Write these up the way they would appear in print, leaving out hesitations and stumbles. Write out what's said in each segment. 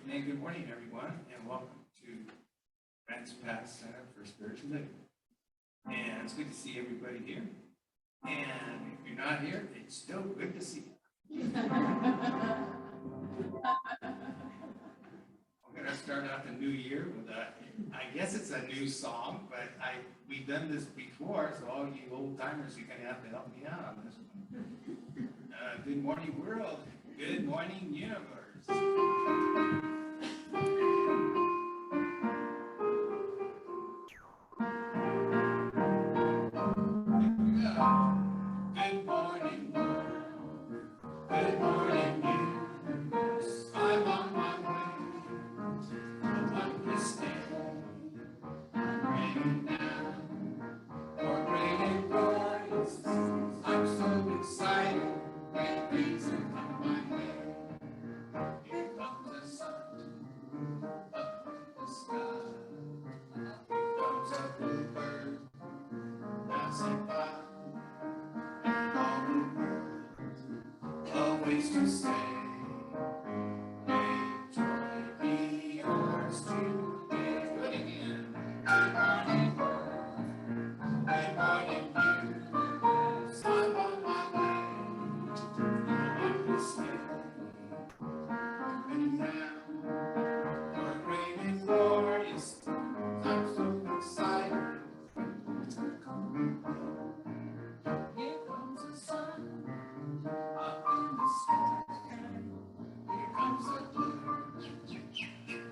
And good morning, everyone, and welcome to Grants Pass Center for Spiritual Living. And it's good to see everybody here. And if you're not here, it's still good to see you. We're going to start out the new year with I guess it's a new song, but we've done this before, so all you old timers, you're going to have to help me out on this one. Good morning, world. Good morning, universe. Good morning, world. Good morning, universe. I'm on my way to understand. Raining down for great and glorious. I'm so excited when things are coming my way. Here comes the sun up in the sky. Here comes a bluebird passing by. And all the world always to say, may joy be yours today. Do it again. Good morning, world. Good morning, universe. I'm on my way to understand. And now, you're great and glorious. I'm so excited. Here comes the sun up in the sky. Here comes the bluebird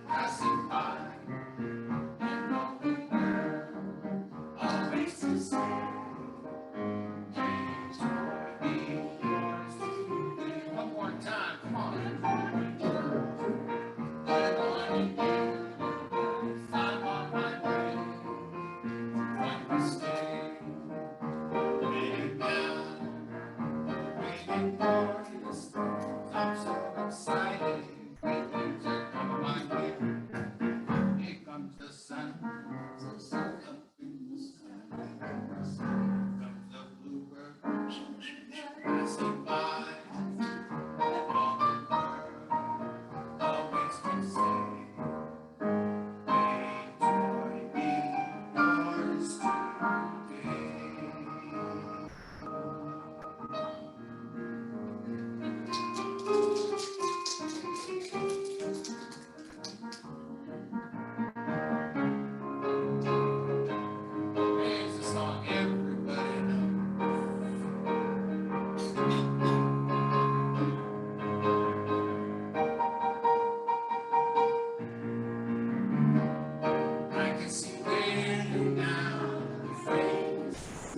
passing by. And all the world always to say, may joy be yours today. One more time, come on. Good morning, universe. I'm on my way to understand. Laying down, waiting for the storms. I'm so excited. Great things are coming my way. Here comes the sun, up in the sky. Here comes the bluebird passing by. And all the world always to say, may joy be yours today. Here's the song everybody knows. I can see raining down the face.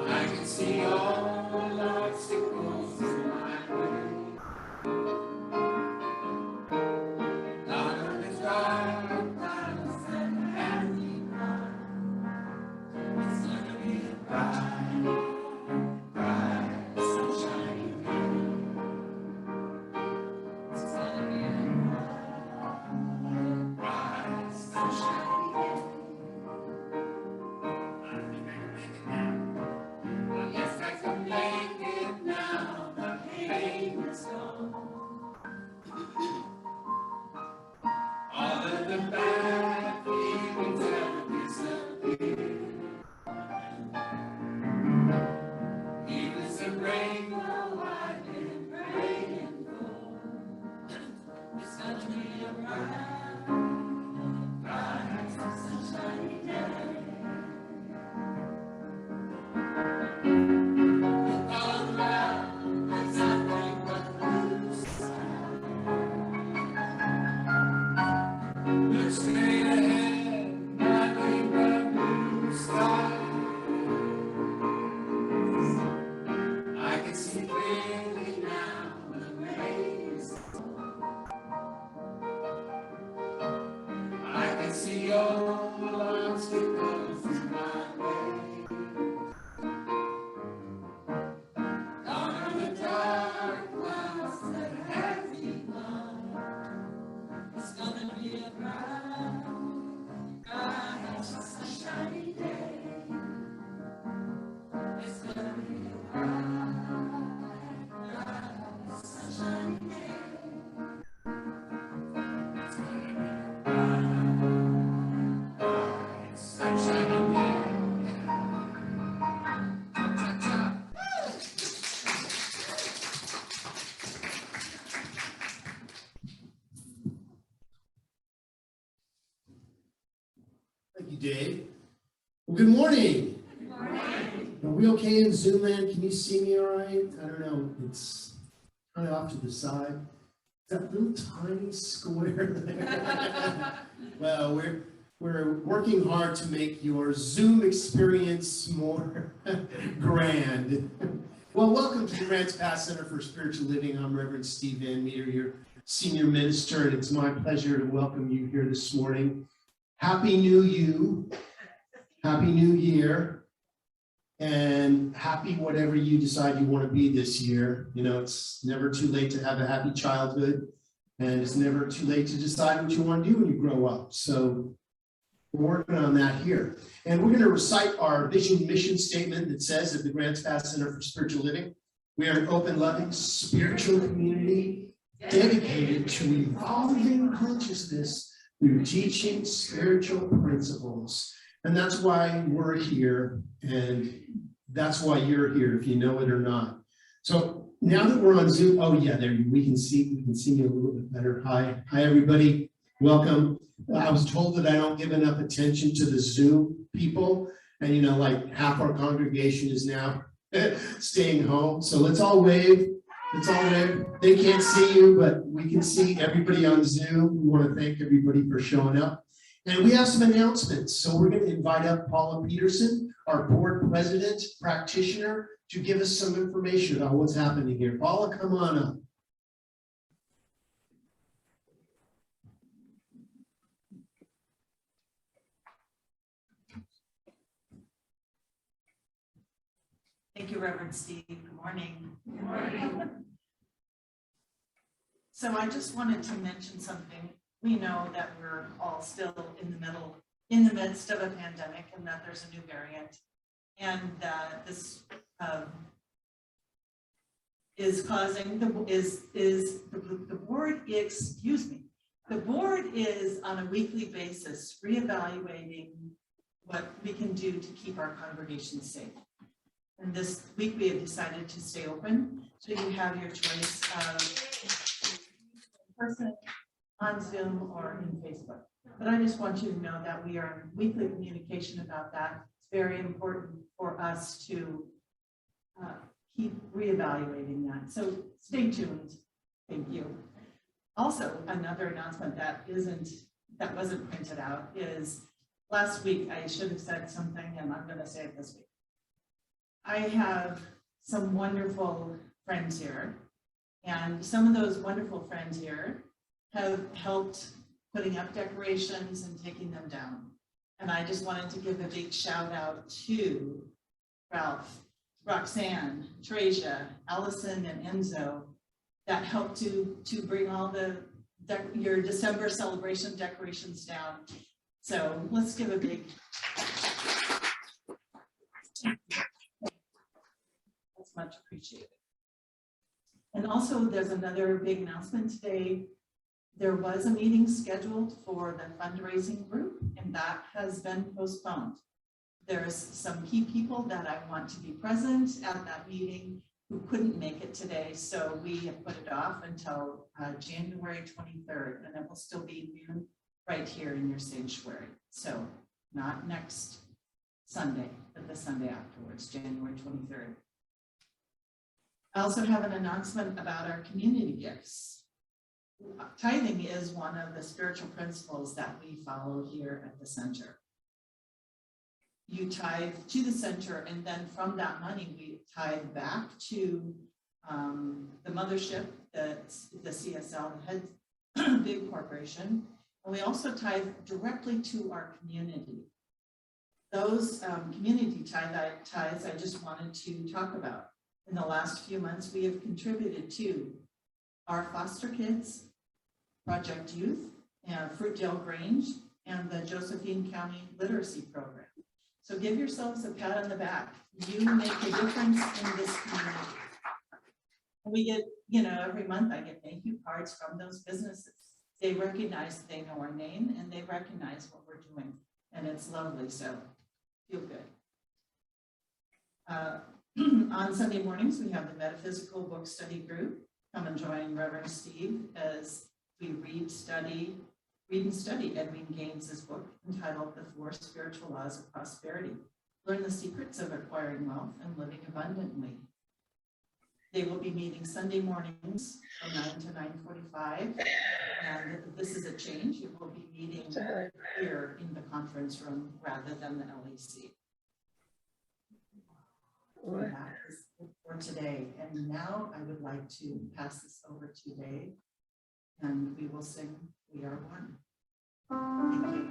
I can see all the obstacles in my way. None of it's dark clouds and happy it's gonna be a bright, bright, sunshiny day. It's gonna be a bright, sunshiny day. I think I can make it now. Yes, I can make it now. The pain is gone. All of the bad feelings have disappeared. He was a rainbow I've been praying for. It's gonna be a bright, bright, sunshiny day. Look all around, there's nothing but blue sky. Look straight ahead, nothing but blue sky. I can see Dave. Well, good morning. Good morning. Are we okay in Zoom land? Can you see me all right? I don't know. It's kind of off to the side. That little tiny square there. Well, we're working hard to make your Zoom experience more grand. Well, welcome to the Grants Pass Center for Spiritual Living. I'm Reverend Steve Van Meter, your senior minister, and it's my pleasure to welcome you here this morning. Happy New You, Happy New Year, and happy whatever you decide you want to be this year. You know, it's never too late to have a happy childhood, and it's never too late to decide what you want to do when you grow up. So we're working on that here. And we're going to recite our vision mission statement that says at the Grants Pass Center for Spiritual Living, we are an open, loving, spiritual community dedicated to evolving consciousness through teaching spiritual principles. And that's why we're here, and that's why you're here, if you know it or not. So now that we're on Zoom, oh yeah, there we can see you a little bit better. Hi everybody, welcome. I was told that I don't give enough attention to the Zoom people, and you know, like half our congregation is now staying home. So let's all wave. Let's all wave. They can't see you, but we can see everybody on Zoom. We want to thank everybody for showing up. And we have some announcements. So we're going to invite up Paula Peterson, our board president, practitioner, to give us some information about what's happening here. Paula, come on up. Thank you, Reverend Steve. Good morning. Good morning. So I just wanted to mention something. We know that we're all still in the midst of a pandemic, and that there's a new variant, and that this is causing the board. Excuse me. The board is on a weekly basis reevaluating what we can do to keep our congregation safe. And this week we have decided to stay open, so you have your choice of in person, on Zoom, or in Facebook. But I just want you to know that we are in weekly communication about that. It's very important for us to keep reevaluating that. So stay tuned. Thank you. Also, another announcement that wasn't printed out is last week I should have said something, and I'm going to say it this week. I have some wonderful friends here, and some of those wonderful friends here have helped putting up decorations and taking them down. And I just wanted to give a big shout out to Ralph, Roxanne, Tresia, Allison, and Enzo that helped to bring all your December celebration decorations down. So let's give a big much appreciated. And also there's another big announcement today. There was a meeting scheduled for the fundraising group, and that has been postponed. There's some key people that I want to be present at that meeting who couldn't make it today, so we have put it off until January 23rd, and it will still be noon right here in your sanctuary. So not next Sunday, but the Sunday afterwards, January 23rd. I also have an announcement about our community gifts. Tithing is one of the spiritual principles that we follow here at the center. You tithe to the center, and then from that money, we tithe back to the mothership, the CSL, the head big corporation. And we also tithe directly to our community. Those community tithes I just wanted to talk about. In the last few months, we have contributed to our foster kids, Project Youth, and Fruitdale Grange, and the Josephine County Literacy Program. So give yourselves a pat on the back. You make a difference in this community. And we get, every month I get thank you cards from those businesses. They recognize that they know our name, and they recognize what we're doing. And it's lovely, so feel good. On Sunday mornings, we have the Metaphysical Book Study Group. Come and join Reverend Steve as we read, study, Read and study Edwin Gaines's book entitled The 4 Spiritual Laws of Prosperity. Learn the secrets of acquiring wealth and living abundantly. They will be meeting Sunday mornings from 9 to 9:45. And this is a change. It will be meeting here in the conference room rather than the LEC. So that is it for today. And now I would like to pass this over to Dave, and we will sing We Are One. Thank you.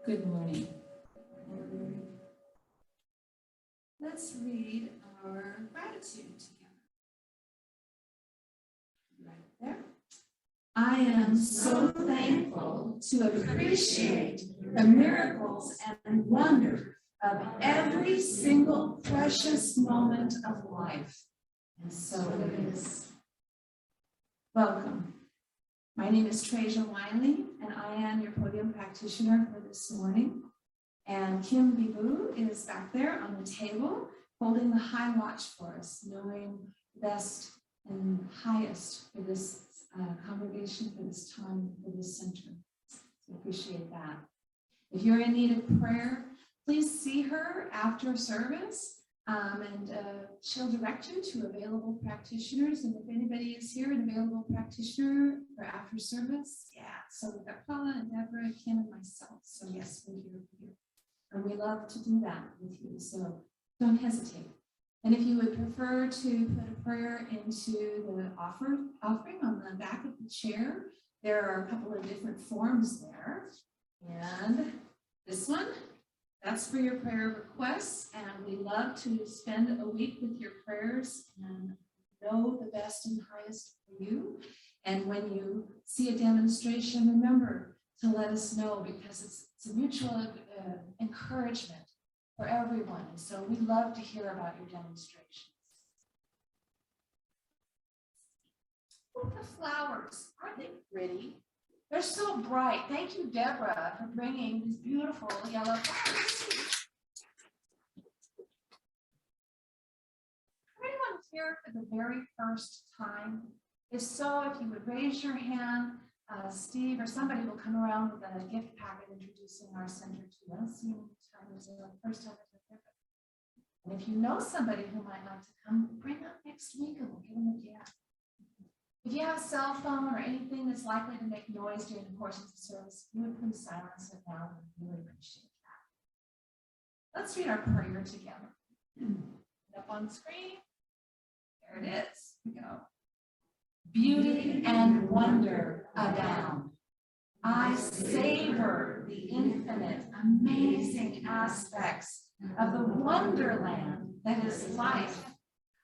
Good morning. Let's read our gratitude together. Right there. I am so thankful to appreciate the miracles and wonder of every single precious moment of life. And so it is. Welcome. My name is Trasia Wiley, and I am your podium practitioner for this morning. And Kim Bibu is back there on the table, holding the high watch for us, knowing the best and highest for this congregation, for this time, for this center. So appreciate that. If you're in need of prayer, please see her after service. And she'll direct you to available practitioners. And if anybody is here, an available practitioner for after service, yeah. So we've got Paula and Deborah, Kim, and myself. So yes, we're here for you. And we love to do that with you. So don't hesitate. And if you would prefer to put a prayer into the offering on the back of the chair, there are a couple of different forms there. And this one, that's for your prayer requests, and we love to spend a week with your prayers and know the best and highest for you. And when you see a demonstration, remember to let us know, because it's a mutual encouragement for everyone. And so we love to hear about your demonstrations. Look at the flowers, aren't they pretty? They're so bright. Thank you, Deborah, for bringing these beautiful yellow flowers. Anyone here for the very first time? If so, if you would raise your hand, Steve or somebody will come around with a gift packet introducing our center to us. You know, it's the first time it's been. And if you know somebody who might like to come, bring up next week and we'll give them a gift. If you have a cell phone or anything that's likely to make noise during the course of the service, you would please silence it now. We really appreciate that. Let's read our prayer together. Up on the screen. There it is. Here we go. Beauty and wonder abound. I savor the infinite, amazing aspects of the wonderland that is life.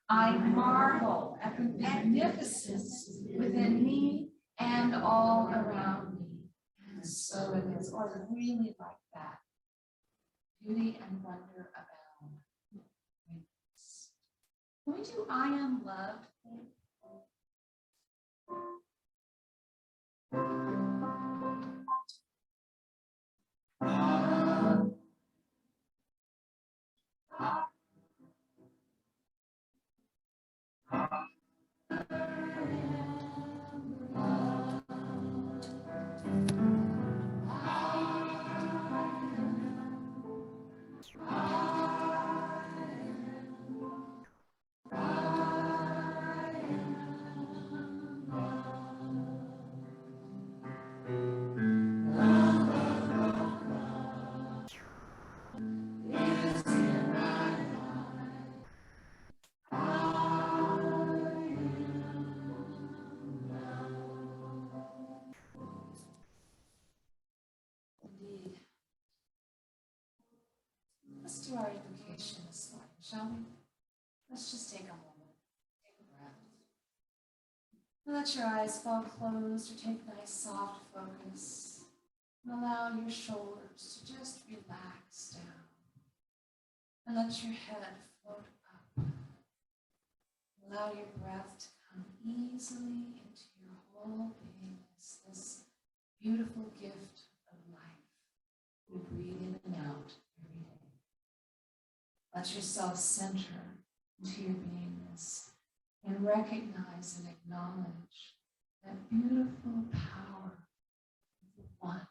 I marvel at the magnificence within me and all around me. And so it is, or really like that. Beauty and wonder abound. Can we do I am loved? Indeed. Let's do our invocation this morning, shall we? Let's just take a moment, take a breath. Let your eyes fall closed or take nice soft focus. And allow your shoulders to just relax down. And let your head float up. Allow your breath to come easily into your whole being as this beautiful gift of life. We breathe in and out every day. Let yourself center into your beingness and recognize and acknowledge that beautiful power of the one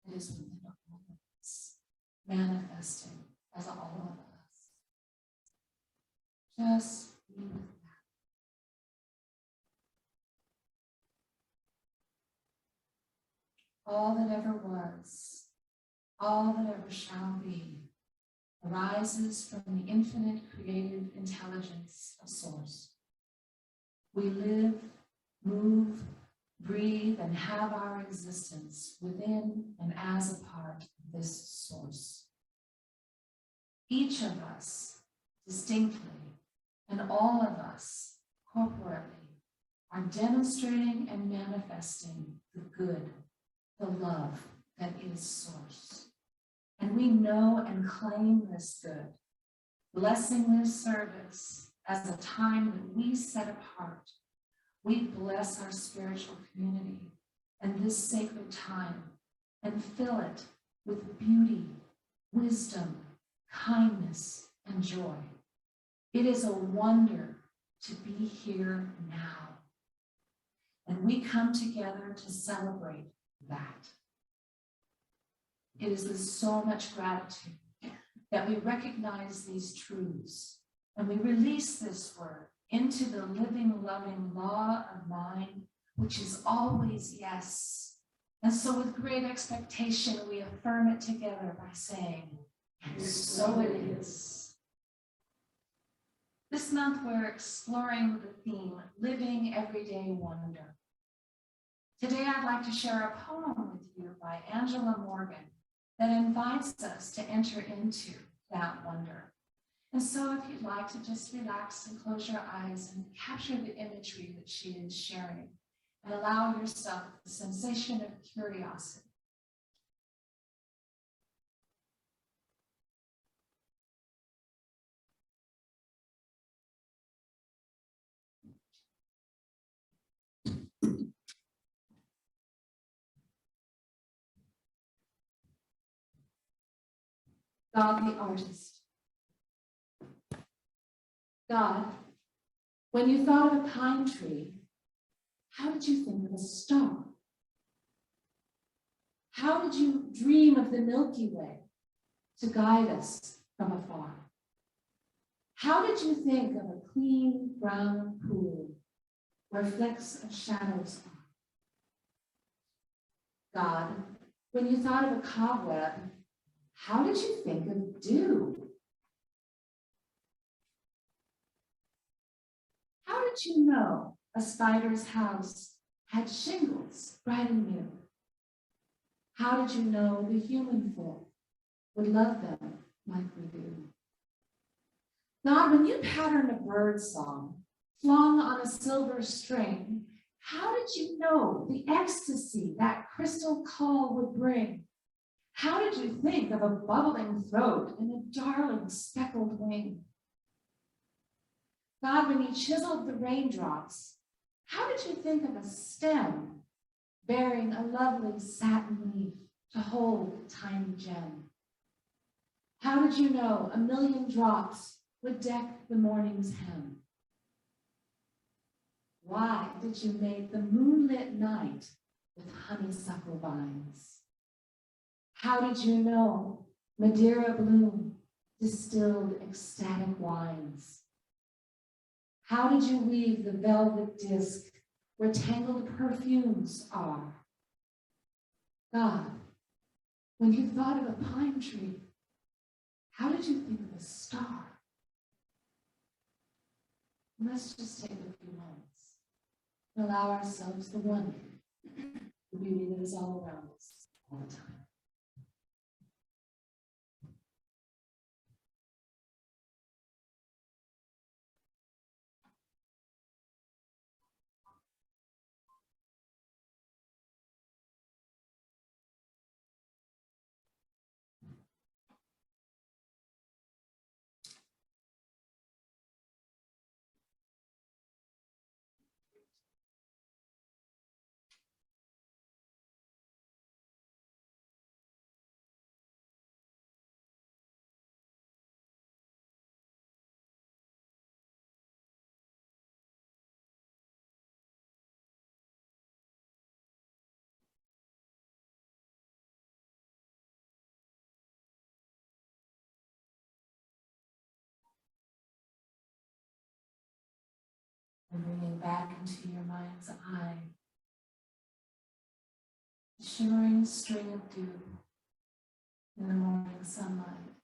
that is within all of us, manifesting as all of us. Just be with that. All that ever was, all that ever shall be, arises from the infinite creative intelligence of Source. We live, move, breathe, and have our existence within and as a part of this Source. Each of us, distinctly, and all of us, corporately, are demonstrating and manifesting the good, the love that is Source. And we know and claim this good, blessing this service as a time that we set apart. We bless our spiritual community and this sacred time and fill it with beauty, wisdom, kindness, and joy. It is a wonder to be here now. And we come together to celebrate that. It is with so much gratitude that we recognize these truths and we release this word into the living, loving law of mind, which is always yes. And so with great expectation, we affirm it together by saying, and so it is. This month, we're exploring the theme, Living Everyday Wonder. Today, I'd like to share a poem with you by Angela Morgan that invites us to enter into that wonder. And so if you'd like to just relax and close your eyes and capture the imagery that she is sharing and allow yourself the sensation of curiosity. God the artist. God, when you thought of a pine tree, how did you think of a star? How did you dream of the Milky Way to guide us from afar? How did you think of a clean brown pool where flecks of shadows are? God, when you thought of a cobweb, how did you think of dew? How did you know a spider's house had shingles bright and new? How did you know the human folk would love them like we do? God, when you patterned a bird song flung on a silver string, how did you know the ecstasy that crystal call would bring? How did you think of a bubbling throat and a darling speckled wing? God, when you chiseled the raindrops, how did you think of a stem bearing a lovely satin leaf to hold a tiny gem? How did you know a million drops would deck the morning's hem? Why did you make the moonlit night with honeysuckle vines? How did you know Madeira bloom distilled ecstatic wines? How did you weave the velvet disc where tangled perfumes are? God, when you thought of a pine tree, how did you think of a star? Let's just take a few moments and allow ourselves the wonder, the beauty that is all around us all the time. And bringing back into your mind's eye the shimmering string of dew in the morning sunlight,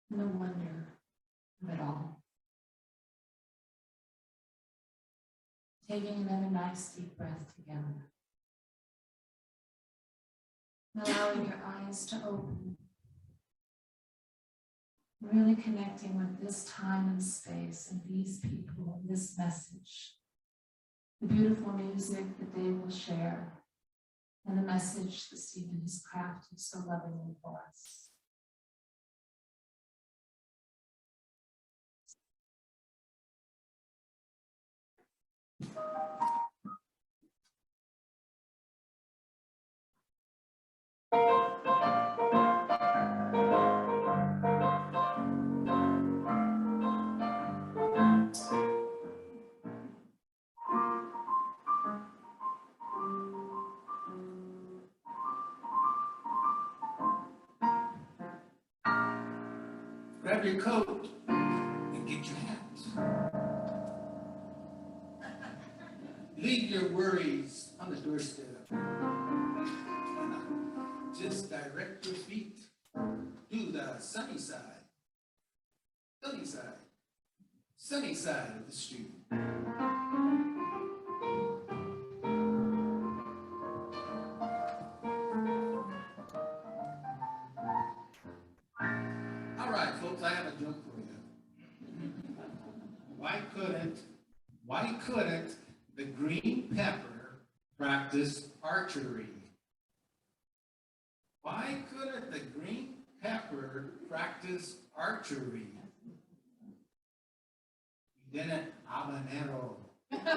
and the wonder of it all. Taking another nice deep breath together. Allowing your eyes to open. Really connecting with this time and space and these people and this message. The beautiful music that they will share and the message that Stephen has crafted so lovingly for us. Grab your coat and get your hat. Leave your worries on the doorstep. Just direct your feet to the sunny side, sunny side, sunny side of the street. All right, folks, I have a joke for you. Why couldn't the green pepper practice archery? Why couldn't the green pepper practice archery? He didn't habanero. He didn't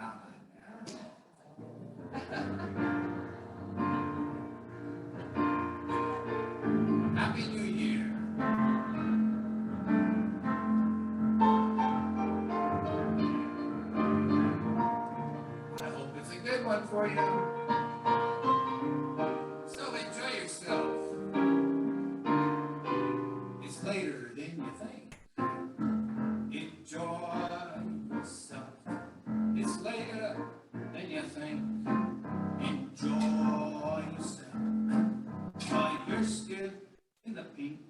habanero. Happy New Year. I hope it's a good one for you. So enjoy yourself. It's later than you think. Enjoy yourself. It's later than you think. Enjoy yourself. While you're still in the pink,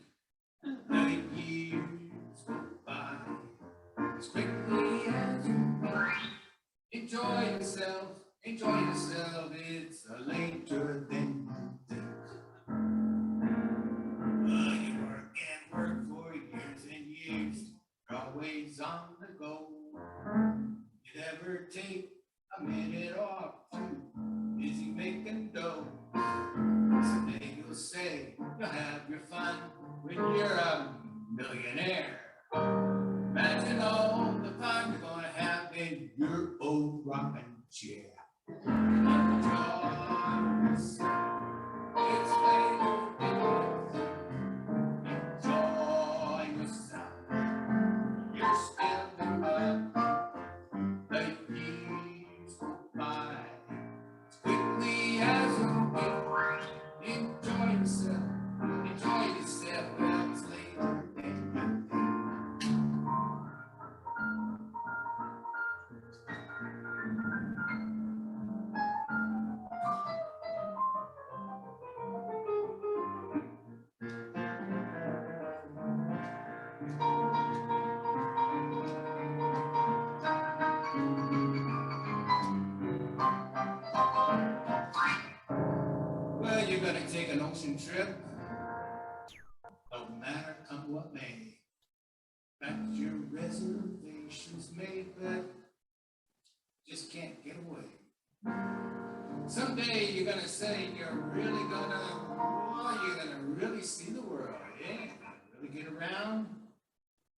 the years go by as quickly as you can. Enjoy yourself. Enjoy always on the go. You never take a minute off, busy making dough. Someday you'll say you'll have your fun when you're a millionaire. Imagine all the fun you're gonna have in your old rocking chair. Enjoy yourself. It's later days. Enjoy yourself. You're still in love. The years go by as quickly as a wink. Enjoy yourself. Enjoy yourself. Well, it's later than you think. Well, you're gonna take an ocean trip, no matter come what may. Got your reservations made, but just can't get away. Someday you're gonna say you're really see the world, yeah? Really get around.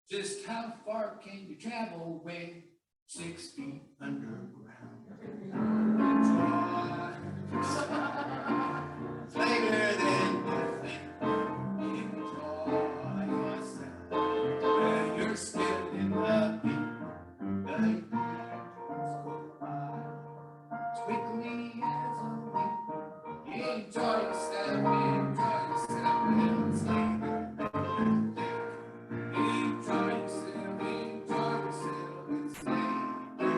Just how far can you travel when 6 feet underground? Enjoy. It's later than you think. Enjoy yourself. Well, you're still in love. The years go by as quickly as a wink. Enjoy yourself. Enjoy yourself. Well, it's later than you think. Enjoy yourself. Enjoy yourself. It's later than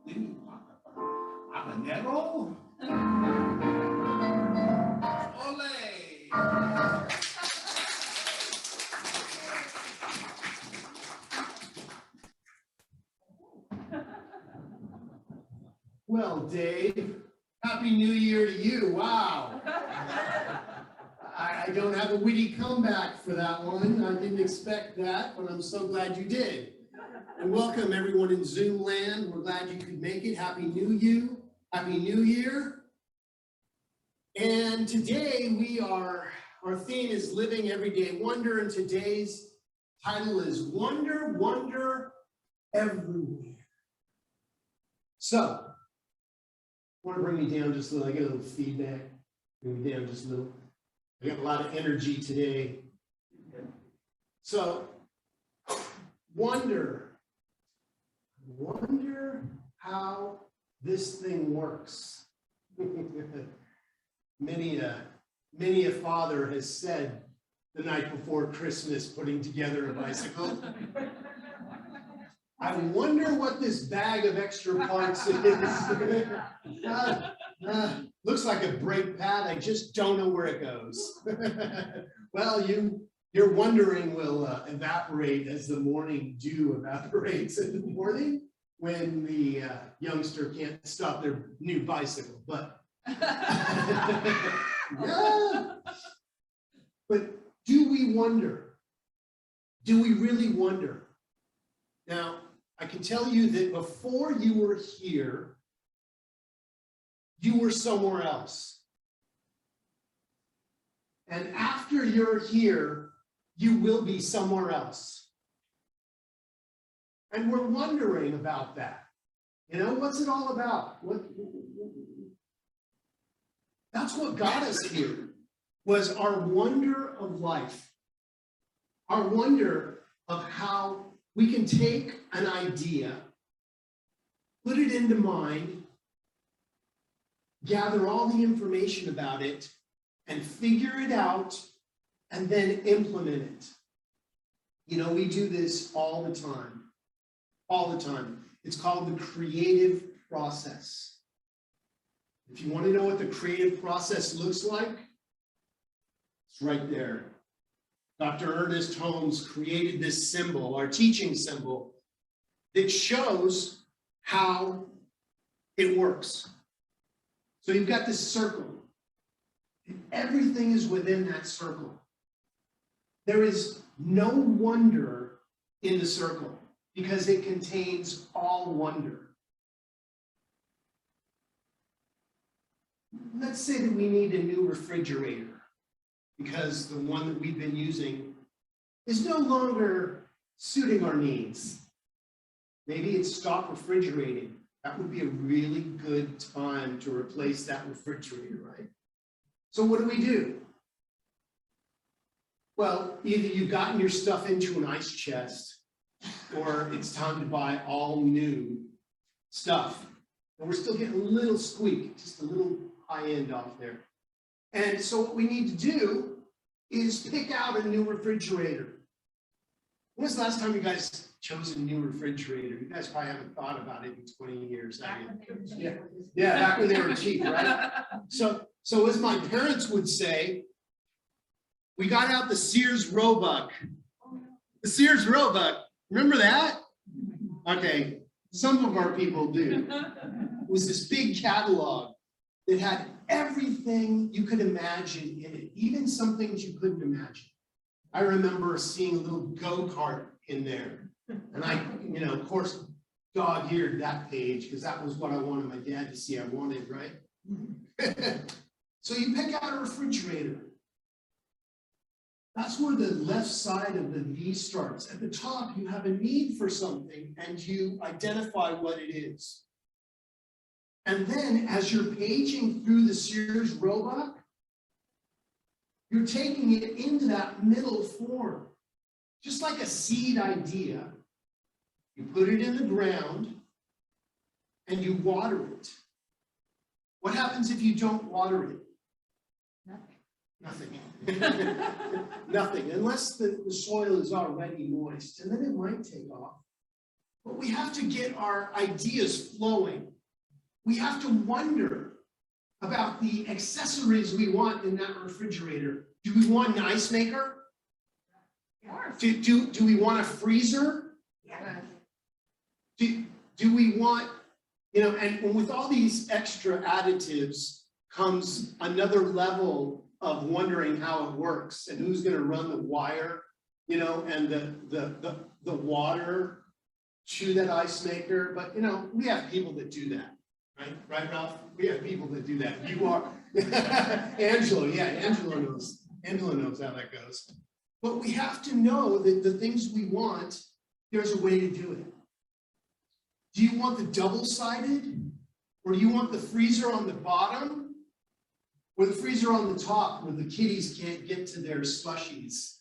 didn't you want a habanero? Ole! Well, Dave, Happy New Year to you. Wow. I don't have a witty comeback for that one. I didn't expect that, but I'm so glad you did. And welcome everyone in Zoom land. We're glad you could make it. Happy New Year. And today our theme is Living Everyday Wonder, and today's title is Wonder, Wonder Everywhere. So, want to bring me down just a little, I get a little feedback, bring me down just a little. I got a lot of energy today. So, wonder how this thing works. Many a father has said the night before Christmas, putting together a bicycle, I wonder what this bag of extra parts is. Looks like a brake pad. I just don't know where it goes. Well, your wondering will evaporate as the morning dew evaporates in the morning when the youngster can't stop their new bicycle. But yeah. But do we wonder? Do we really wonder? Now, I can tell you that before you were here, you were somewhere else. And after you're here, you will be somewhere else. And we're wondering about that. You know, what's it all about? That's what got us here, was our wonder of life. Our wonder of how we can take an idea, put it into mind, gather all the information about it, and figure it out, and then implement it. You know, we do this all the time. All the time. It's called the creative process. If you want to know what the creative process looks like, it's right there. Dr. Ernest Holmes created this symbol, our teaching symbol, that shows how it works. So you've got this circle, and everything is within that circle. There is no wonder in the circle because it contains all wonder. Let's say that we need a new refrigerator because the one that we've been using is no longer suiting our needs. Maybe it's stopped refrigerating. That would be a really good time to replace that refrigerator, right? So what do? Well, either you've gotten your stuff into an ice chest, or it's time to buy all new stuff. And we're still getting a little squeak, just a little high end off there. And so what we need to do is pick out a new refrigerator. When was the last time you guys chose a new refrigerator? You guys probably haven't thought about it in 20 years. have you? Yeah, back when they were cheap, right? So as my parents would say, we got out the Sears Roebuck. The Sears Roebuck, remember that? Okay, some of our people do. It was this big catalog that had everything you could imagine in it, even some things you couldn't imagine. I remember seeing a little go-kart in there. And I, of course, dog-eared that page because that was what I wanted my dad to see I wanted, right? So you pick out a refrigerator. That's where the left side of the V starts. At the top, you have a need for something and you identify what it is. And then as you're paging through the Sears Roebuck, you're taking it into that middle form. Just like a seed idea, you put it in the ground and you water it. What happens if you don't water it? Nothing. Nothing, unless the soil is already moist, and then it might take off. But we have to get our ideas flowing. We have to wonder about the accessories we want in that refrigerator. Do we want an ice maker? Do we want a freezer? Do we want, and with all these extra additives comes another level of wondering how it works and who's going to run the wire, and the water to that ice maker. But we have people that do that, right? Right, Ralph? We have people that do that. You are Angela. Yeah, Angela knows. Angela knows how that goes. But we have to know that the things we want, there's a way to do it. Do you want the double-sided, or do you want the freezer on the bottom, or the freezer on the top where the kitties can't get to their slushies?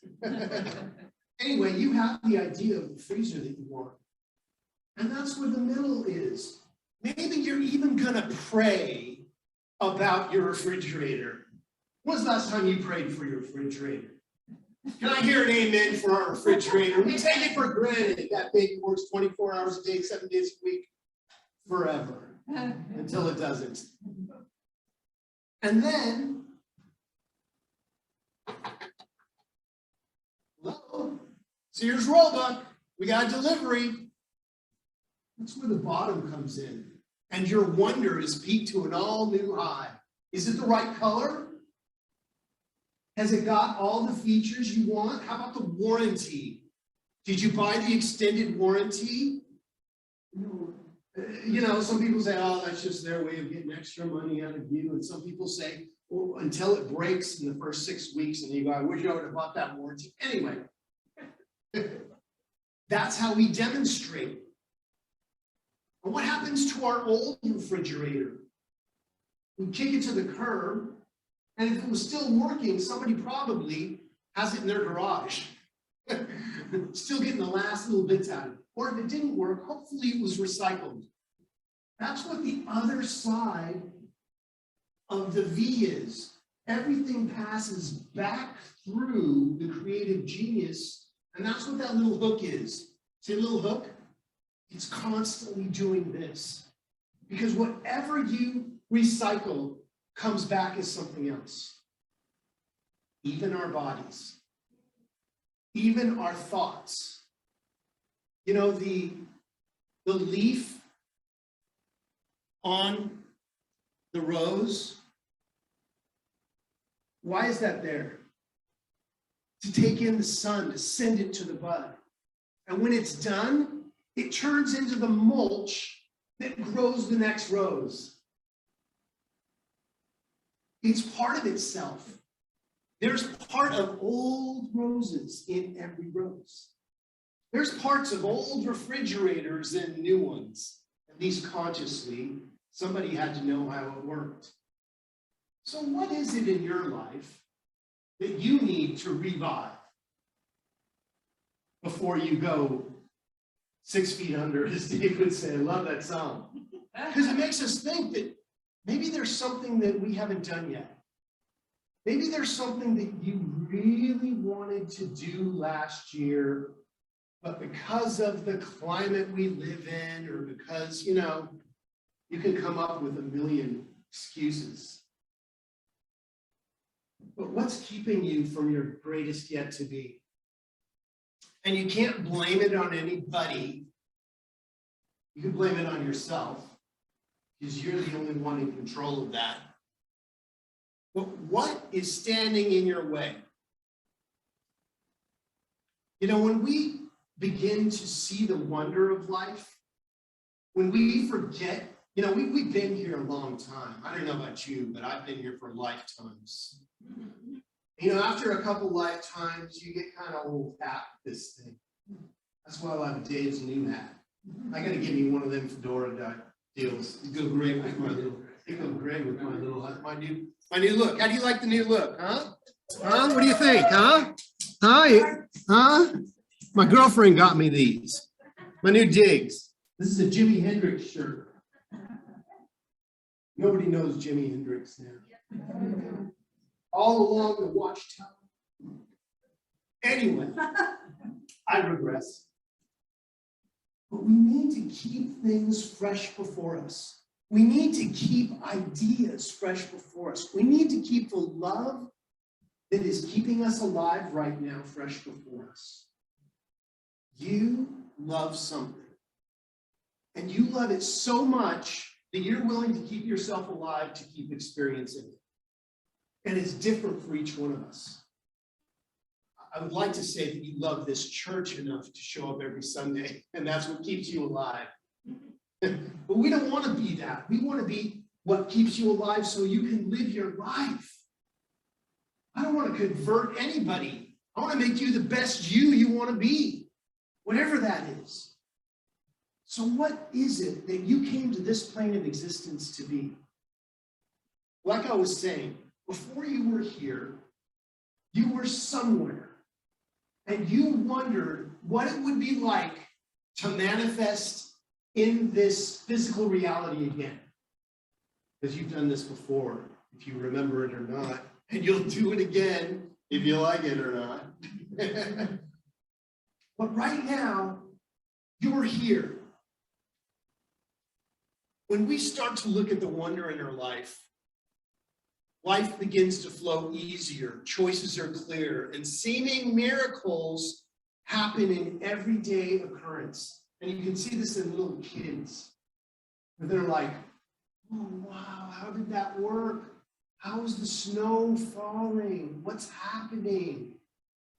Anyway, you have the idea of the freezer that you want. And that's where the middle is. Maybe you're even gonna pray about your refrigerator. When's the last time you prayed for your refrigerator? Can I hear an amen for our refrigerator? We take it for granted. That baby works 24 hours a day, 7 days a week, forever, until it doesn't. And then, hello, Sears Roebuck, we got a delivery. That's where the bottom comes in. And your wonder is peaked to an all new high. Is it the right color? Has it got all the features you want? How about the warranty? Did you buy the extended warranty? Some people say, oh, that's just their way of getting extra money out of you. And some people say, well, until it breaks in the first 6 weeks, and you go, I wish I would have bought that warranty. Anyway, that's how we demonstrate. And what happens to our old refrigerator? We kick it to the curb. And if it was still working, somebody probably has it in their garage, still getting the last little bits out of it. Or if it didn't work, hopefully it was recycled. That's what the other side of the V is. Everything passes back through the creative genius, and that's what that little hook is. See a little hook? It's constantly doing this. Because whatever you recycle comes back as something else. Even our bodies, even our thoughts. The leaf on the rose, why is that there? To take in the sun, to send it to the bud. And when it's done, it turns into the mulch that grows the next rows. It's part of itself. There's part of old roses in every rose. There's parts of old refrigerators in new ones. At least consciously, somebody had to know how it worked. So what is it in your life that you need to revive before you go 6 feet under, as Dave would say? I love that song. Because it makes us think that maybe there's something that we haven't done yet. Maybe there's something that you really wanted to do last year, but because of the climate we live in, or because, you can come up with a million excuses. But what's keeping you from your greatest yet to be? And you can't blame it on anybody. You can blame it on yourself, because you're the only one in control of that. But what is standing in your way? When we begin to see the wonder of life, when we forget, we've been here a long time. I don't know about you, but I've been here for lifetimes. After a couple lifetimes, you get kind of old hat with this thing. That's why I love Dave's new hat. I got to give you one of them fedora deals. It go great with my little. My new look. How do you like the new look, huh? Huh? What do you think, huh? Huh? My girlfriend got me these. My new digs. This is a Jimi Hendrix shirt. Nobody knows Jimi Hendrix now. All along the watchtower. Anyway, I regress. But we need to keep things fresh before us. We need to keep ideas fresh before us. We need to keep the love that is keeping us alive right now fresh before us. You love something, and you love it so much that you're willing to keep yourself alive to keep experiencing it. And it's different for each one of us. I would like to say that you love this church enough to show up every Sunday, and that's what keeps you alive. But we don't want to be that. We want to be what keeps you alive so you can live your life. I don't want to convert anybody. I want to make you the best you want to be, whatever that is. So what is it that you came to this plane of existence to be? Like I was saying, before you were here, you were somewhere, and you wondered what it would be like to manifest in this physical reality again. Because you've done this before, if you remember it or not, and you'll do it again if you like it or not. But right now, you're here. When we start to look at the wonder in our life, life begins to flow easier, choices are clear, and seeming miracles happen in everyday occurrence. And you can see this in little kids, where they're like, oh, wow, how did that work? How is the snow falling? What's happening?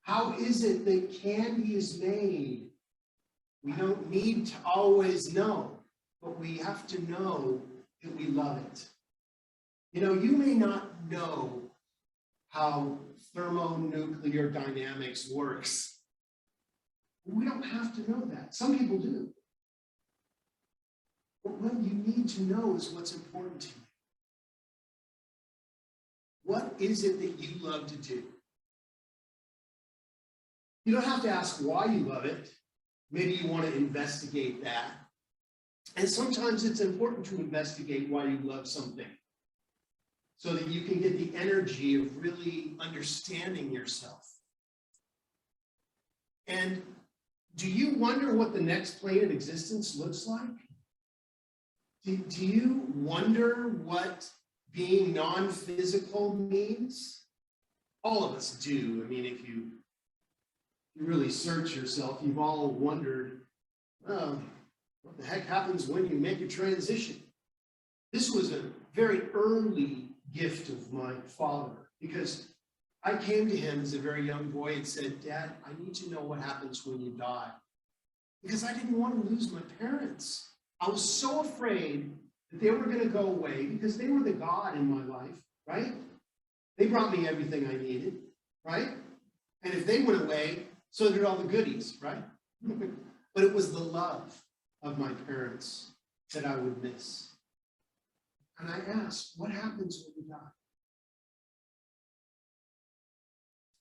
How is it that candy is made? We don't need to always know, but we have to know that we love it. You may not know how thermonuclear dynamics works. We don't have to know that. Some people do. But what you need to know is what's important to you. What is it that you love to do? You don't have to ask why you love it. Maybe you want to investigate that. And sometimes it's important to investigate why you love something, so that you can get the energy of really understanding yourself. And do you wonder what the next plane of existence looks like? Do you wonder what being non-physical means? All of us do. I mean, if you really search yourself, you've all wondered, oh, what the heck happens when you make a transition? This was a very early gift of my father, because I came to him as a very young boy and said, Dad, I need to know what happens when you die. because I didn't want to lose my parents. I was so afraid that they were going to go away because they were the God in my life, right? They brought me everything I needed, right? And if they went away, so did all the goodies, right? But it was the love of my parents that I would miss. And I asked, what happens when we die?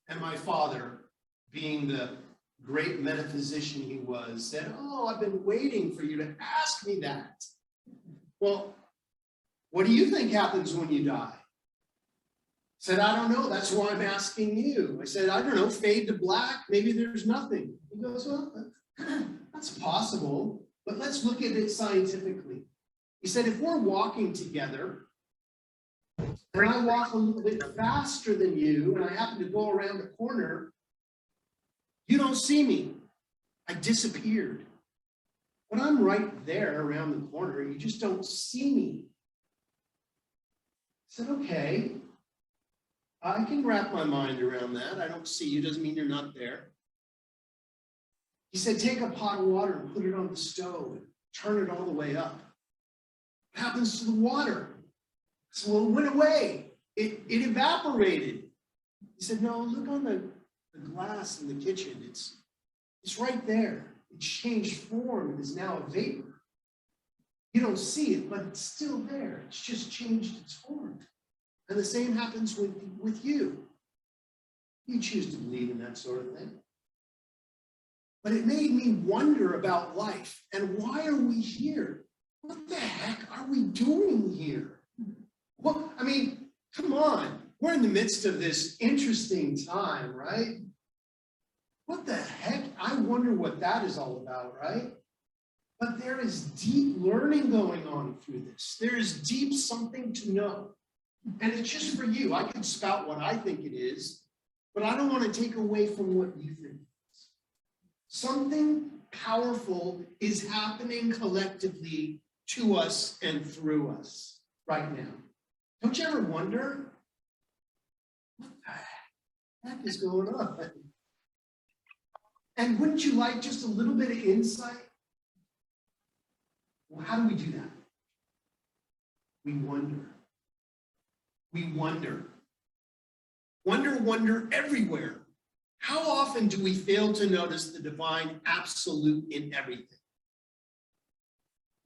And my father, being the great metaphysician he was, said, oh, I've been waiting for you to ask me that. Well, what do you think happens when you die? I said, I don't know. That's why I'm asking you. I said, I don't know, fade to black. Maybe there's nothing. He goes, well, that's possible, but let's look at it scientifically. He said, if we're walking together, and I walk a little bit faster than you, and I happen to go around the corner, you don't see me. I disappeared. But I'm right there around the corner. You just don't see me. I said, okay, I can wrap my mind around that. I don't see you, doesn't mean you're not there. He said, take a pot of water and put it on the stove and turn it all the way up. What happens to the water? I said, well, it went away. It evaporated. He said, no, look on the glass in the kitchen. It's right there. It changed form and is now a vapor. You don't see it, but it's still there. It's just changed its form. And the same happens with you. You choose to believe in that sort of thing. But it made me wonder about life and why are we here? What the heck are we doing here? Well, I mean, come on. We're in the midst of this interesting time, right? What the heck? I wonder what that is all about, right? But there is deep learning going on through this. There is deep something to know. And it's just for you. I can spout what I think it is, but I don't want to take away from what you think it is. Something powerful is happening collectively to us and through us right now. Don't you ever wonder, what the heck is going on? And wouldn't you like just a little bit of insight? Well, how do we do that? We wonder. We wonder. Wonder everywhere. How often do we fail to notice the divine absolute in everything?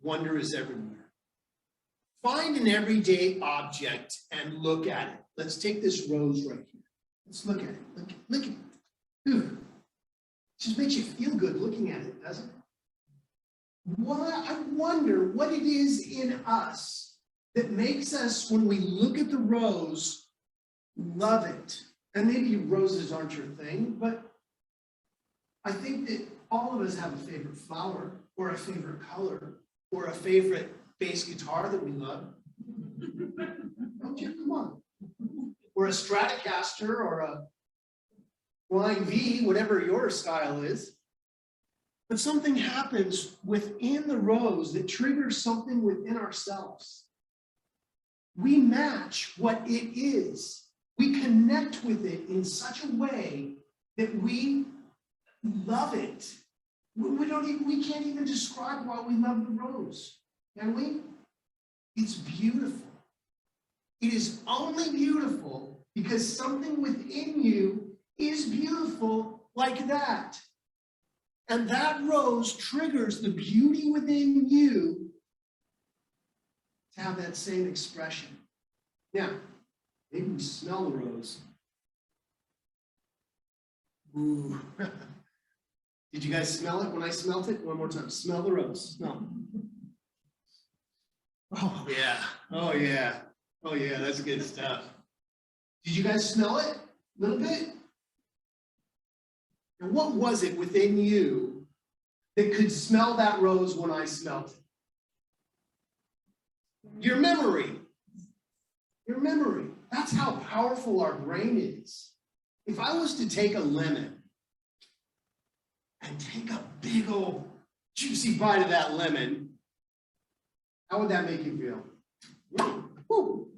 Wonder is everywhere. Find an everyday object and look at it. Let's take this rose right here. Let's look at it. Look at it. It just makes you feel good looking at it, doesn't it? I wonder what it is in us that makes us, when we look at the rose, love it. And maybe roses aren't your thing, but I think that all of us have a favorite flower, or a favorite color, or a favorite bass guitar that we love. Don't you? Come on. Or a Stratocaster, or a Flying V, whatever your style is. But something happens within the rose that triggers something within ourselves. We match what it is. We connect with it in such a way that we love it. We can't even describe why we love the rose, can we? It's beautiful. It is only beautiful because something within you is beautiful like that. And that rose triggers the beauty within you to have that same expression. Now, maybe we smell the rose. Ooh. Did you guys smell it when I smelled it? One more time. Smell the rose. Smell. Oh, yeah. Oh, yeah. Oh, yeah. That's good stuff. Did you guys smell it? A little bit? And what was it within you that could smell that rose when I smelled it? Your memory. Your memory. That's how powerful our brain is. If I was to take a lemon and take a big old juicy bite of that lemon, how would that make you feel? Woo.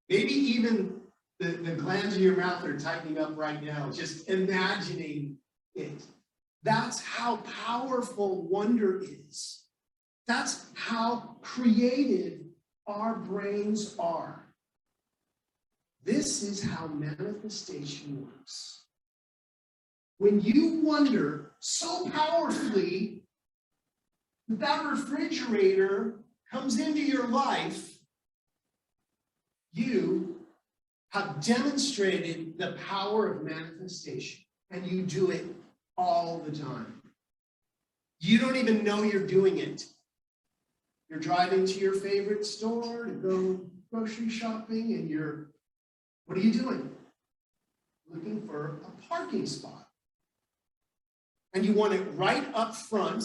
Maybe even the glands in your mouth are tightening up right now, just imagining it. That's how powerful wonder is. That's how creative our brains are. This is how manifestation works. When you wonder so powerfully that that refrigerator comes into your life, you have demonstrated the power of manifestation, and you do it all the time. You don't even know you're doing it. You're driving to your favorite store to go grocery shopping, and what are you doing? Looking for a parking spot. And you want it right up front,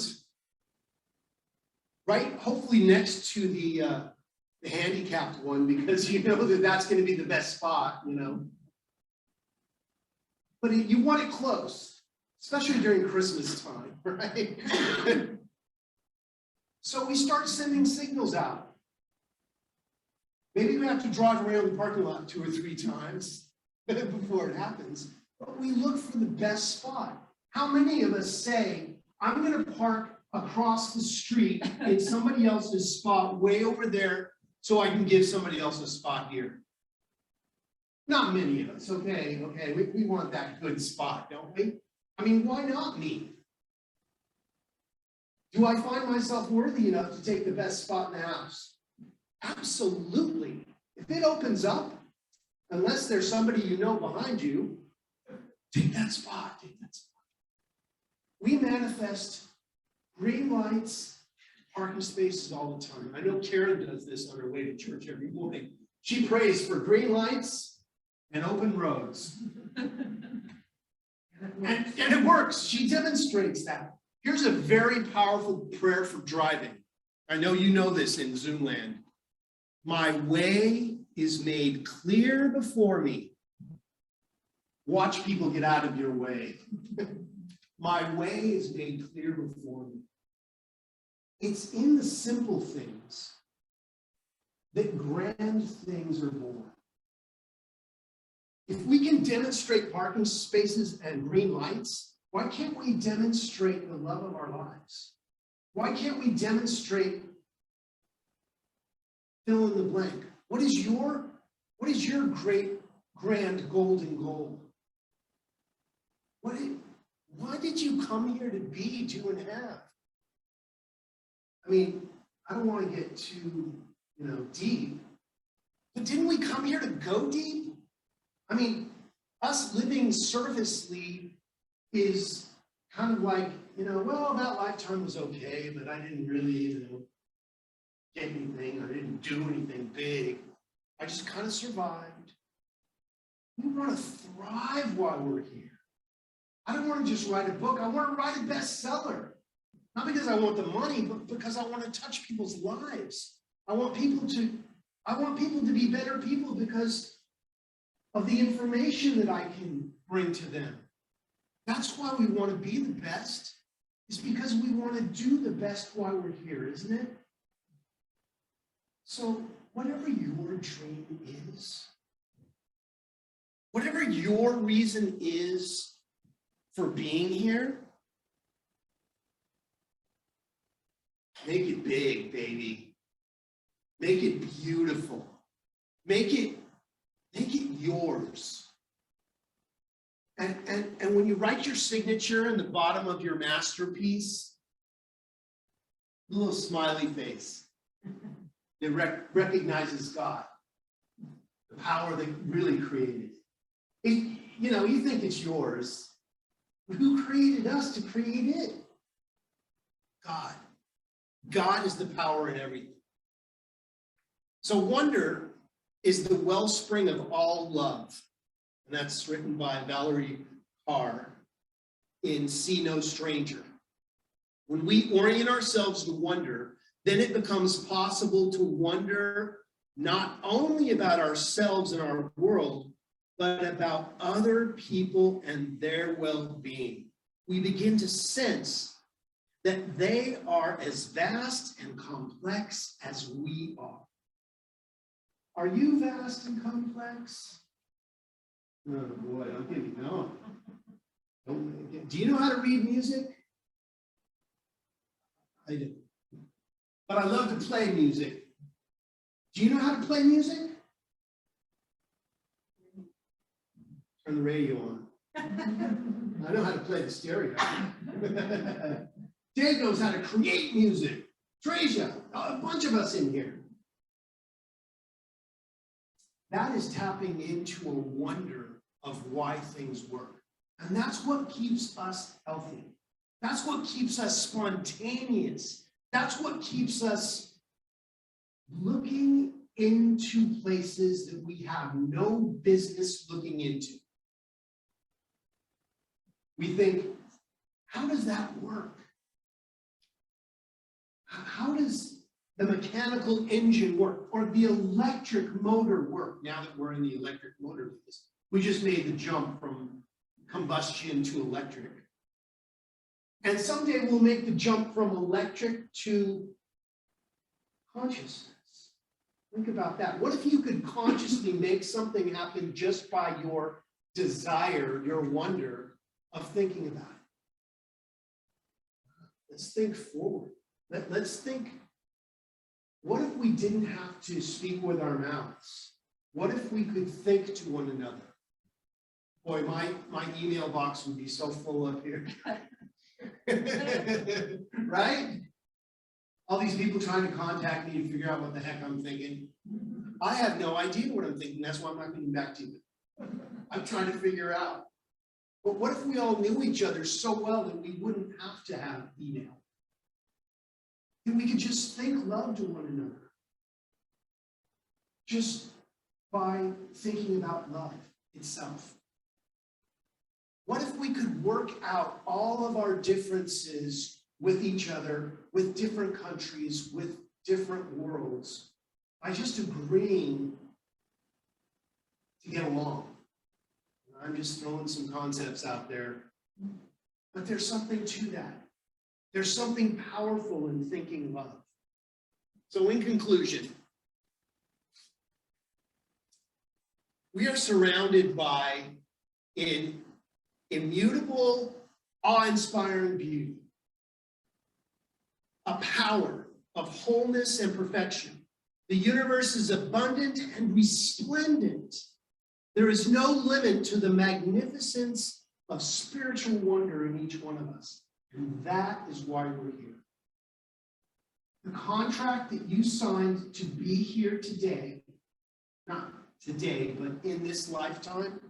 right, hopefully next to the handicapped one, because you know that that's going to be the best spot, you know. But you want it close, especially during Christmas time, right? So we start sending signals out. Maybe we have to drive around the parking lot 2 or 3 times before it happens, but we look for the best spot. How many of us say, I'm going to park across the street in somebody else's spot way over there so I can give somebody else a spot here? Not many of us, okay, we want that good spot, don't we? I mean, why not me? Do I find myself worthy enough to take the best spot in the house? Absolutely. If it opens up, unless there's somebody you know behind you, take that spot, take that spot. We manifest green lights, parking spaces all the time. I know Karen does this on her way to church every morning. She prays for green lights and open roads. And it works. She demonstrates that. Here's a very powerful prayer for driving. I know you know this in Zoom land. My way is made clear before me. Watch people get out of your way. My way is made clear before me. It's in the simple things that grand things are born. If we can demonstrate parking spaces and green lights, why can't we demonstrate the love of our lives? Why can't we demonstrate fill in the blank? What is your great grand golden goal? Why did you come here to be 2.5? I mean, I don't want to get too, deep, but didn't we come here to go deep? I mean, us living surfacely is kind of like, well, that lifetime was okay, but I didn't really, get anything. I didn't do anything big. I just kind of survived. We want to thrive while we're here. I don't want to just write a book. I want to write a bestseller. Not because I want the money, but because I want to touch people's lives. I want people to be better people because of the information that I can bring to them. That's why we want to be the best. It's because we want to do the best while we're here, isn't it? So whatever your dream is, whatever your reason is for being here, make it big, baby. Make it beautiful. Make it yours. And when you write your signature in the bottom of your masterpiece, a little smiley face that recognizes God, the power that really created it. You think it's yours. But who created us to create it? God. God is the power in everything. So wonder is the wellspring of all love. And that's written by Valerie Carr in See No Stranger. When we orient ourselves to wonder, then it becomes possible to wonder not only about ourselves and our world, but about other people and their well-being. We begin to sense that they are as vast and complex as we are. Are you vast and complex? Oh boy, I'll give you no. Don't get Do you know how to read music? I do. But I love to play music. Do you know how to play music? Turn the radio on. I know how to play the stereo. Dave knows how to create music. Treasure, a bunch of us in here. That is tapping into a wonder of why things work. And that's what keeps us healthy. That's what keeps us spontaneous. That's what keeps us looking into places that we have no business looking into. We think, how does that work? How does the mechanical engine work or the electric motor work? Now that we're in the electric motor business, we just made the jump from combustion to electric. And someday we'll make the jump from electric to consciousness. Think about that. What if you could consciously make something happen just by your desire, your wonder of thinking about it? Let's think forward. Let's think, what if we didn't have to speak with our mouths? What if we could think to one another? Boy, my email box would be so full up here. Right? All these people trying to contact me to figure out what the heck I'm thinking. I have no idea what I'm thinking. That's why I'm not getting back to you. I'm trying to figure out. But what if we all knew each other so well that we wouldn't have to have email? That we could just think love to one another. Just by thinking about love itself. What if we could work out all of our differences with each other, with different countries, with different worlds, by just agreeing to get along? I'm just throwing some concepts out there, but there's something to that. There's something powerful in thinking love. So in conclusion, we are surrounded by an immutable, awe-inspiring beauty, a power of wholeness and perfection. The universe is abundant and resplendent. There is no limit to the magnificence of spiritual wonder in each one of us. And that is why we're here. The contract that you signed to be here today, not today, but in this lifetime,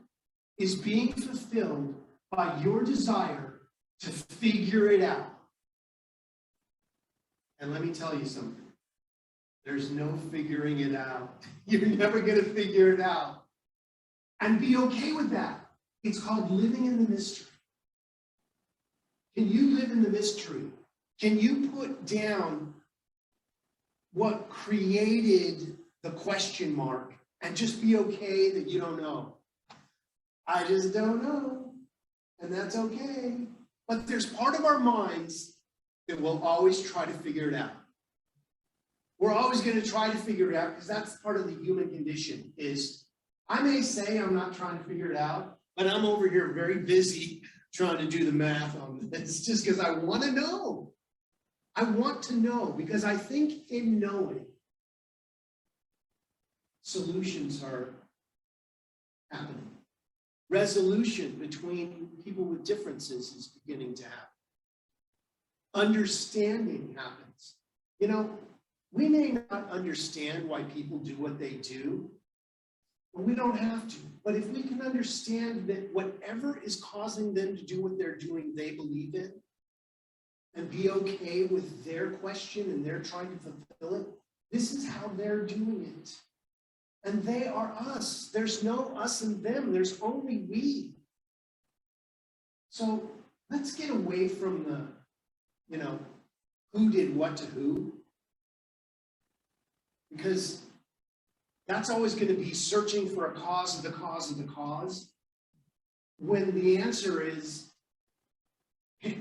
is being fulfilled by your desire to figure it out. And let me tell you something. There's no figuring it out. You're never going to figure it out. And be okay with that. It's called living in the mystery. Can you live in the mystery? Can you put down what created the question mark and just be okay that you don't know? I just don't know, and that's okay. But there's part of our minds that will always try to figure it out. We're always going to try to figure it out because that's part of the human condition is, I may say I'm not trying to figure it out, but I'm over here very busy trying to do the math on this just because I want to know. I want to know because I think in knowing, solutions are happening. Resolution between people with differences is beginning to happen. Understanding happens. You know, we may not understand why people do what they do, but we don't have to. But if we can understand that whatever is causing them to do what they're doing, they believe in, and be okay with their question and they're trying to fulfill it, this is how they're doing it. And they are us. There's no us and them. There's only we. So let's get away from the, who did what to who. Because that's always going to be searching for a cause of the cause of the cause. When the answer is,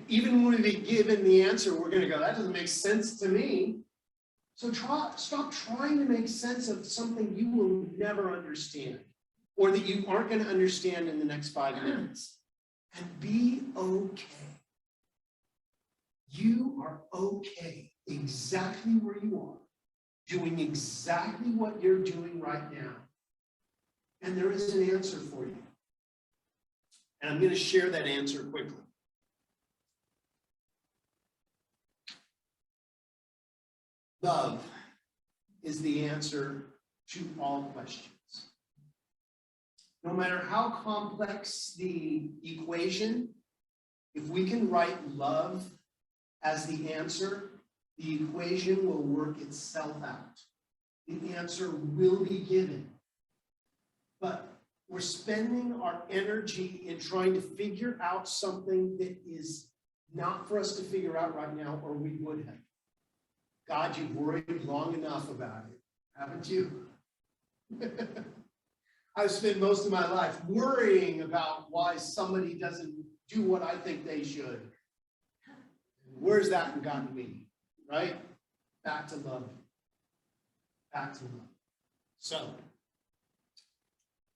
even when we get given the answer, we're going to go, that doesn't make sense to me. So stop trying to make sense of something you will never understand, or that you aren't going to understand in the next 5 minutes. and be okay. You are okay exactly where you are, doing exactly what you're doing right now. And there is an answer for you. And I'm going to share that answer quickly. Love is the answer to all questions. No matter how complex the equation, if we can write love as the answer, the equation will work itself out. The answer will be given. But we're spending our energy in trying to figure out something that is not for us to figure out right now, or we would have. God, you've worried long enough about it, haven't you? I've spent most of my life worrying about why somebody doesn't do what I think they should. Where's that gotten me, right? Back to love. Back to love. So,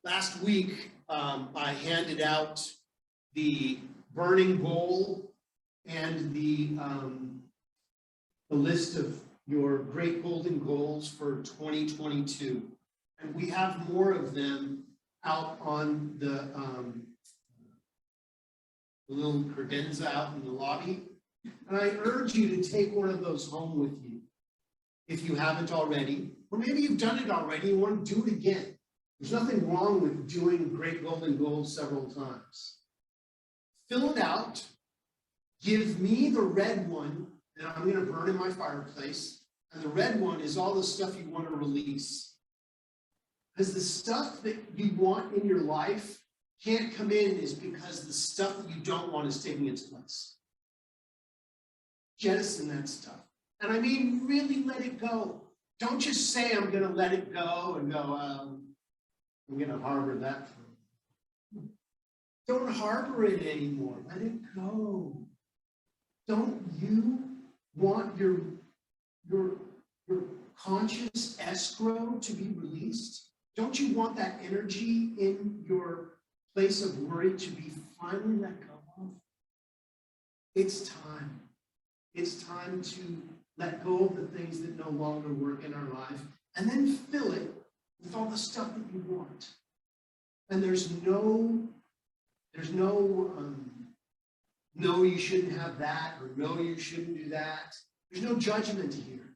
last week, I handed out the burning goal and the list of your great golden goals for 2022. And we have more of them out on the little credenza out in the lobby. And I urge you to take one of those home with you if you haven't already, or maybe you've done it already and want to do it again. There's nothing wrong with doing great golden goals several times. Fill it out. Give me the red one that I'm going to burn in my fireplace. And the red one is all the stuff you want to release. Because the stuff that you want in your life can't come in is because the stuff that you don't want is taking its place. Jettison that stuff. And I mean, really let it go. Don't just say, I'm going to let it go and go, I'm going to harbor that for you. Don't harbor it anymore. Let it go. Don't you want your conscious escrow to be released? Don't you want that energy in your place of worry to be finally let go of? It's time. It's time to let go of the things that no longer work in our life, and then fill it with all the stuff that you want. And there's no, no, you shouldn't have that, or no, you shouldn't do that. There's no judgment here.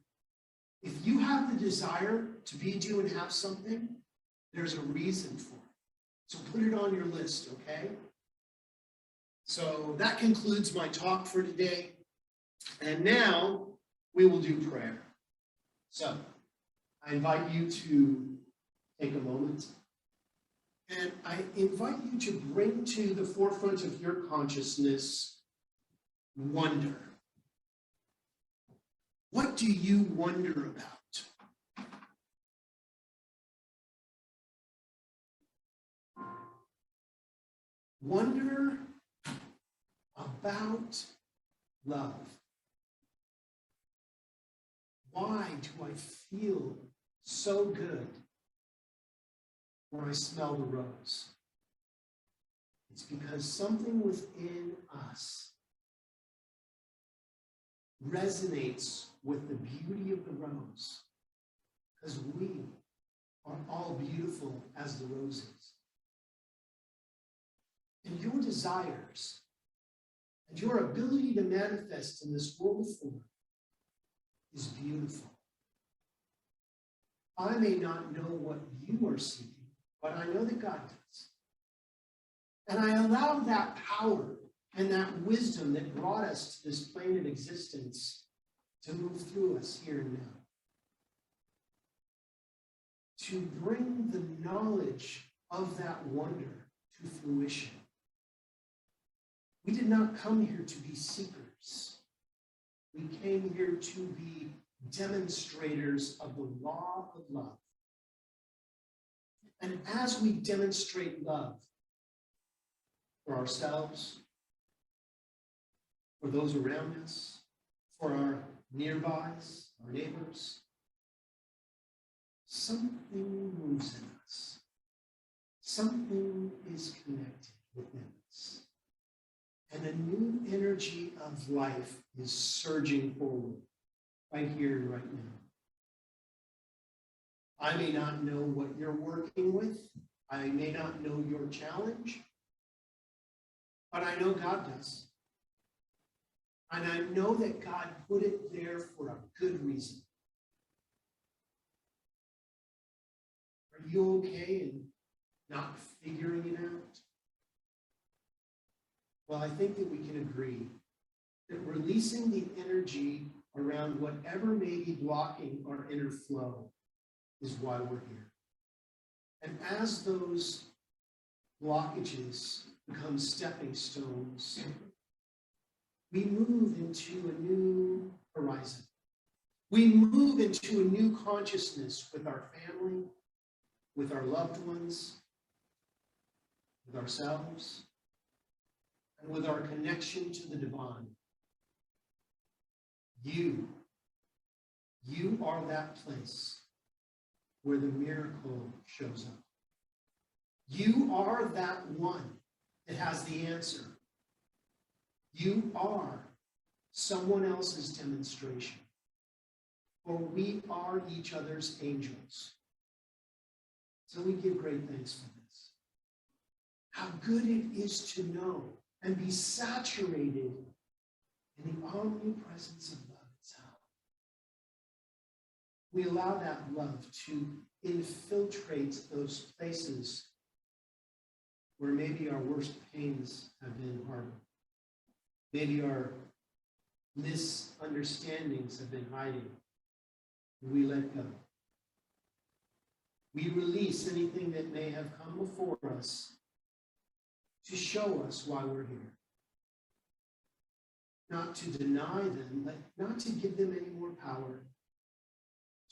If you have the desire to be, do, and have something, there's a reason for it. So put it on your list, okay? So that concludes my talk for today. And now we will do prayer. So I invite you to take a moment. And I invite you to bring to the forefront of your consciousness wonder. What do you wonder about? Wonder about love. Why do I feel so good when I smell the rose? It's because something within us resonates with the beauty of the rose, because we are all beautiful as the roses. And your desires and your ability to manifest in this world form is beautiful. I may not know what you are seeking, but I know that God does. And I allow that power and that wisdom that brought us to this plane of existence to move through us here and now. To bring the knowledge of that wonder to fruition. We did not come here to be seekers. We came here to be demonstrators of the law of love. And as we demonstrate love for ourselves, for those around us, for our nearbys, our neighbors, something moves in us. Something is connected within us. And a new energy of life is surging forward right here and right now. I may not know what you're working with. I may not know your challenge, but I know God does. And I know that God put it there for a good reason. Are you okay in not figuring it out? Well, I think that we can agree that releasing the energy around whatever may be blocking our inner flow is why we're here. And as those blockages become stepping stones, we move into a new horizon. We move into a new consciousness with our family, with our loved ones, with ourselves, and with our connection to the divine. You are that place where the miracle shows up. You are that one that has the answer. You are someone else's demonstration, for we are each other's angels. So we give great thanks for this. How good it is to know and be saturated in the omnipresence of love itself. We allow that love to infiltrate those places where maybe our worst pains have been harbored. Maybe our misunderstandings have been hiding. We let go. We release anything that may have come before us to show us why we're here. Not to deny them, but not to give them any more power.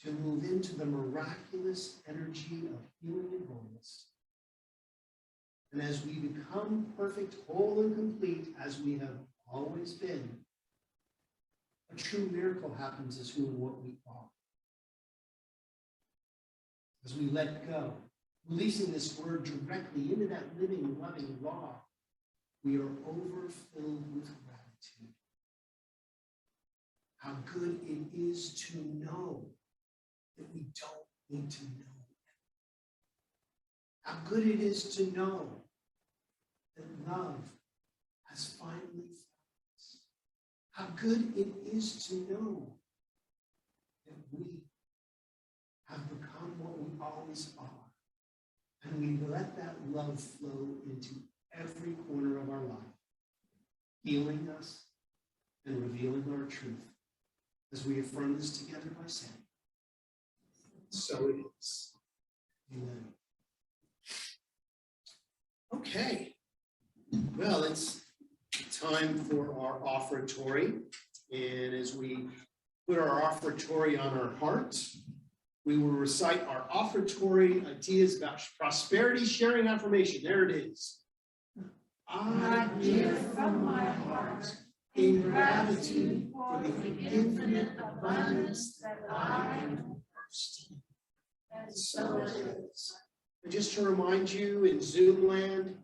To move into the miraculous energy of healing and wholeness. And as we become perfect, whole, and complete, as we have always been, a true miracle happens as who and what we are. As we let go, releasing this word directly into that living, loving law, we are overfilled with gratitude. How good it is to know that we don't need to know. How good it is to know that love has finally found us. How good it is to know that we have become what we always are. And we let that love flow into every corner of our life, healing us and revealing our truth as we affirm this together by saying, so it is. Amen. Okay. Well, it's time for our offertory. And as we put our offertory on our heart, we will recite our offertory ideas about prosperity sharing affirmation. There it is. I give from my heart in gratitude for the infinite abundance that I am first. And so it is. And just to remind you, in Zoom land,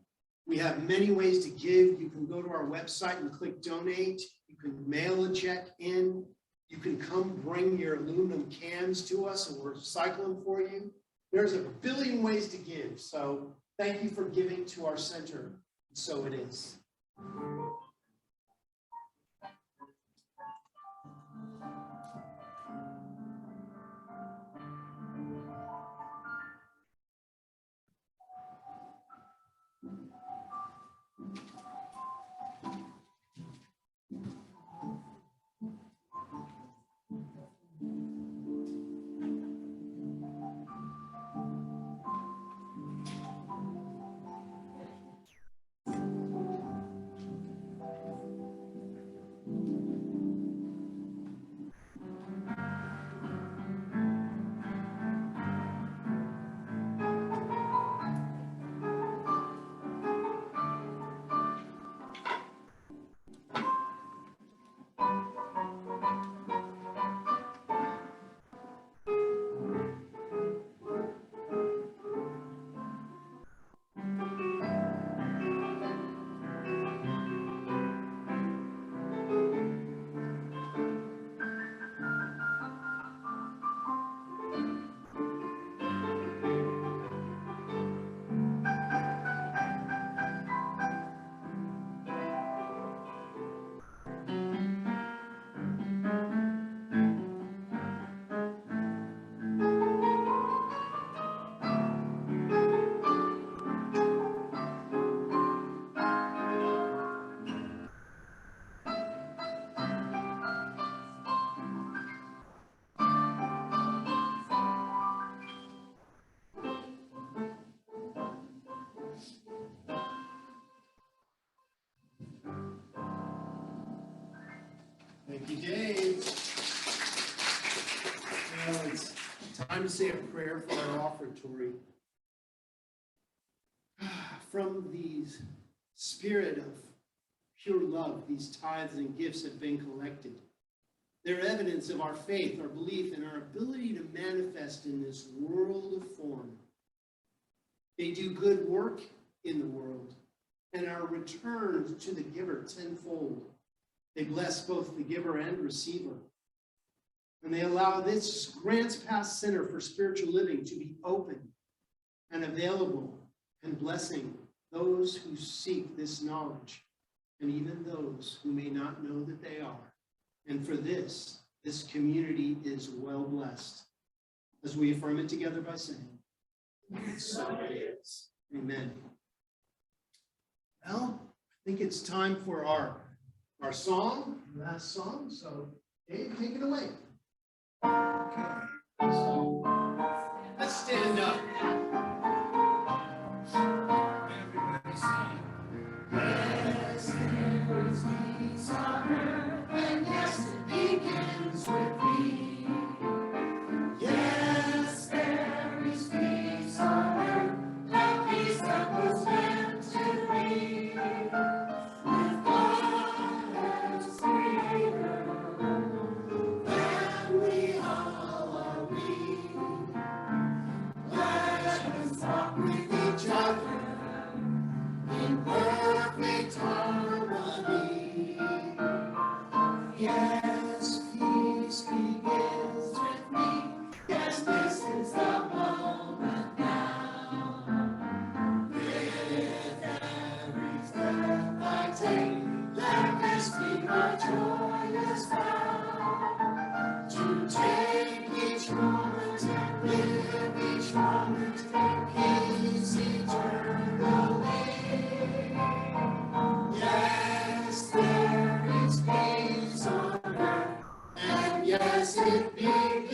we have many ways to give. You can go to our website and click donate. You can mail a check in. You can come bring your aluminum cans to us and we'll recycle them for you. There's a billion ways to give. So thank you for giving to our center. So it is. Thank you, Dave. Well, it's time to say a prayer for our offertory. From the spirit of pure love, these tithes and gifts have been collected. They're evidence of our faith, our belief, and our ability to manifest in this world of form. They do good work in the world and are returned to the giver tenfold. They bless both the giver and receiver. And they allow this Grants Pass Center for Spiritual Living to be open and available and blessing those who seek this knowledge and even those who may not know that they are. And for this community is well blessed. As we affirm it together by saying, so it is. Amen. Well, I think it's time for our song, last song. So, Dave, take it away. Okay. So, let's stand up. Everybody sing. Yes, there is peace on earth, and yes, it begins with me. Yes, there is peace on earth, that peace that was meant to be. With God as Creator, then we all are we. Let us walk with each other in perfect harmony. Yes, peace begins with me. Yes, this is the moment now. With every step I take, let this be my joyous vow. To take each moment and live each moment in peace eternally. Yes, there is peace on earth, and yes, it begins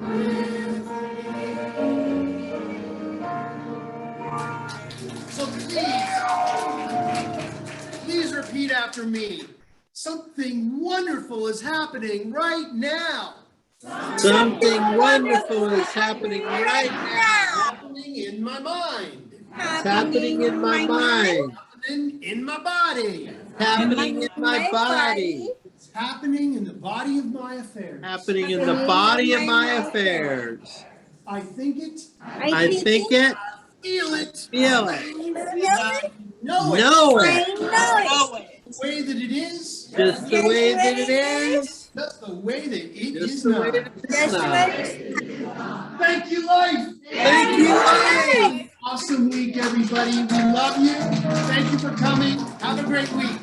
with me. So please repeat after me. Something wonderful is happening right now. Something wonderful is happening right now. Happening in my mind. It's happening in my mind. Happening in my body. Happening in my body. It's happening in the body of my affairs. Happening in the body of my affairs. I think it. I think it. Feel it. Feel it. Know it. Know it. The way that it is. Just the way that it is. Just the way that it Just is the now. way that it is now. Thank you, life. Thank you, life. Awesome week, everybody. We love you. Thank you for coming. Have a great week.